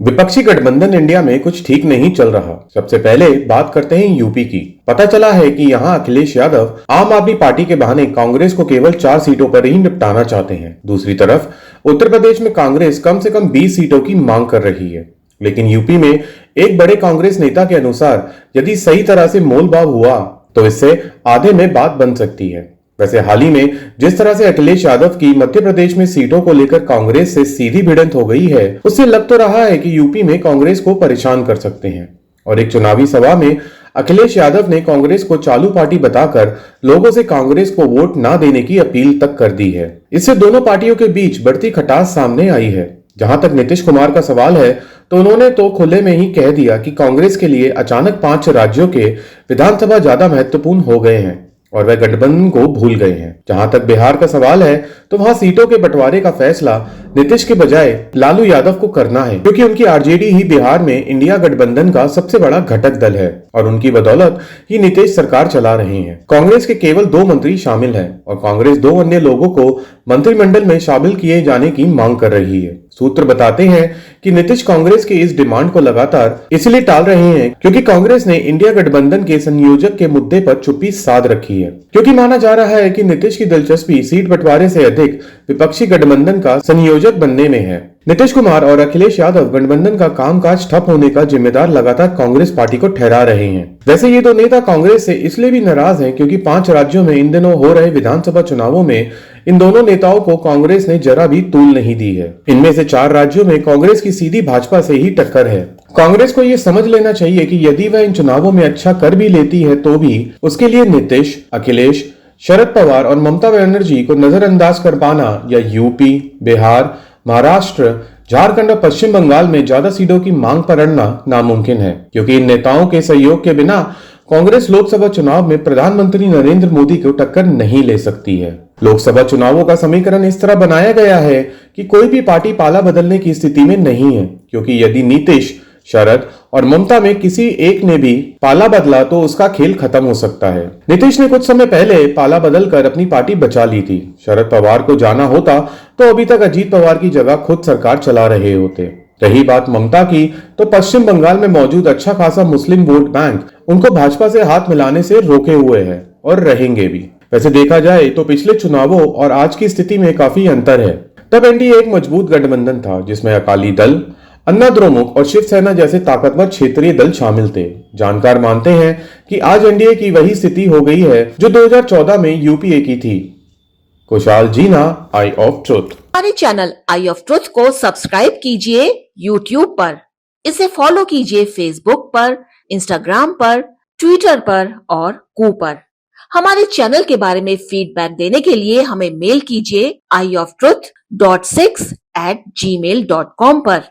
विपक्षी गठबंधन इंडिया में कुछ ठीक नहीं चल रहा। सबसे पहले बात करते हैं यूपी की। पता चला है कि यहां अखिलेश यादव आम आदमी पार्टी के बहाने कांग्रेस को केवल 4 सीटों पर ही निपटाना चाहते हैं। दूसरी तरफ उत्तर प्रदेश में कांग्रेस कम से कम 20 सीटों की मांग कर रही है। लेकिन यूपी में एक बड़े कांग्रेस नेता के अनुसार यदि सही तरह से मोलभाव हुआ तो इससे आधे में बात बन सकती है। वैसे हाल ही में जिस तरह से अखिलेश यादव की मध्य प्रदेश में सीटों को लेकर कांग्रेस से सीधी भिड़ंत हो गई है, उससे लग तो रहा है कि यूपी में कांग्रेस को परेशान कर सकते हैं। और एक चुनावी सभा में अखिलेश यादव ने कांग्रेस को चालू पार्टी बताकर लोगों से कांग्रेस को वोट ना देने की अपील तक कर दी है। इससे दोनों पार्टियों के बीच बढ़ती खटास सामने आई है। जहां तक नीतीश कुमार का सवाल है तो उन्होंने तो खुले में ही कह दिया कि कांग्रेस के लिए अचानक 5 राज्यों के विधानसभा ज्यादा महत्वपूर्ण हो गए हैं और वह गठबंधन को भूल गए हैं। जहां तक बिहार का सवाल है तो वहां सीटों के बंटवारे का फैसला नीतीश के बजाय लालू यादव को करना है, क्योंकि उनकी आरजेडी ही बिहार में इंडिया गठबंधन का सबसे बड़ा घटक दल है और उनकी बदौलत ही नीतीश सरकार चला रहे हैं। कांग्रेस के केवल 2 मंत्री शामिल हैं और कांग्रेस 2 अन्य लोगों को मंत्रिमंडल में शामिल किए जाने की मांग कर रही है। सूत्र बताते हैं कि नीतीश कांग्रेस की इस डिमांड को लगातार इसलिए टाल रहे हैं क्योंकि कांग्रेस ने इंडिया गठबंधन के संयोजक के मुद्दे पर चुप्पी साध रखी है, क्योंकि माना जा रहा है कि नीतीश की दिलचस्पी सीट बंटवारे से अधिक विपक्षी गठबंधन का संयोजक बनने में है। नीतीश कुमार और अखिलेश यादव गठबंधन का कामकाज ठप होने का जिम्मेदार लगातार कांग्रेस पार्टी को ठहरा रहे हैं। वैसे ये 2 नेता कांग्रेस से इसलिए भी नाराज हैं क्योंकि 5 राज्यों में इन दिनों हो रहे विधानसभा चुनावों में इन दोनों नेताओं को कांग्रेस ने जरा भी तूल नहीं दी है। इनमें से 4 राज्यों में कांग्रेस की सीधी भाजपा से ही टक्कर है। कांग्रेस को ये समझ लेना चाहिए कि यदि वह इन चुनावों में अच्छा कर भी लेती है तो भी उसके लिए नीतीश, अखिलेश, शरद पवार और ममता बनर्जी को नजरअंदाज कर पाना या यूपी, बिहार, महाराष्ट्र, झारखंड और पश्चिम बंगाल में ज्यादा सीटों की मांग पर अड़ना नामुमकिन है, क्योंकि इन नेताओं के सहयोग के बिना कांग्रेस लोकसभा चुनाव में प्रधानमंत्री नरेंद्र मोदी को टक्कर नहीं ले सकती है। लोकसभा चुनावों का समीकरण इस तरह बनाया गया है कि कोई भी पार्टी पाला बदलने की स्थिति में नहीं है, क्योंकि यदि नीतीश, शरद और ममता में किसी एक ने भी पाला बदला तो उसका खेल खत्म हो सकता है। नीतीश ने कुछ समय पहले पाला बदलकर अपनी पार्टी बचा ली थी। शरद पवार को जाना होता तो अभी तक अजीत पवार की जगह खुद सरकार चला रहे होते। रही बात ममता की, तो पश्चिम बंगाल में मौजूद अच्छा खासा मुस्लिम वोट बैंक उनको भाजपा से हाथ मिलाने से रोके हुए है और रहेंगे भी। वैसे देखा जाए तो पिछले चुनावों और आज की स्थिति में काफी अंतर है। तब एनडीए एक मजबूत गठबंधन था जिसमें अकाली दल, अन्ना द्रमुक और शिवसेना जैसे ताकतवर क्षेत्रीय दल शामिल थे। जानकार मानते हैं कि आज एनडीए की वही स्थिति हो गई है जो 2014 में यूपीए की थी। कुशाल जीना, आई ऑफ ट्रुथ। हमारे चैनल आई ऑफ ट्रुथ को सब्सक्राइब कीजिए यूट्यूब पर, इसे फॉलो कीजिए फेसबुक पर, इंस्टाग्राम पर, ट्विटर पर और कू पर। हमारे चैनल के बारे में फीडबैक देने के लिए हमें मेल कीजिए ioftruth.6@gmail.com पर।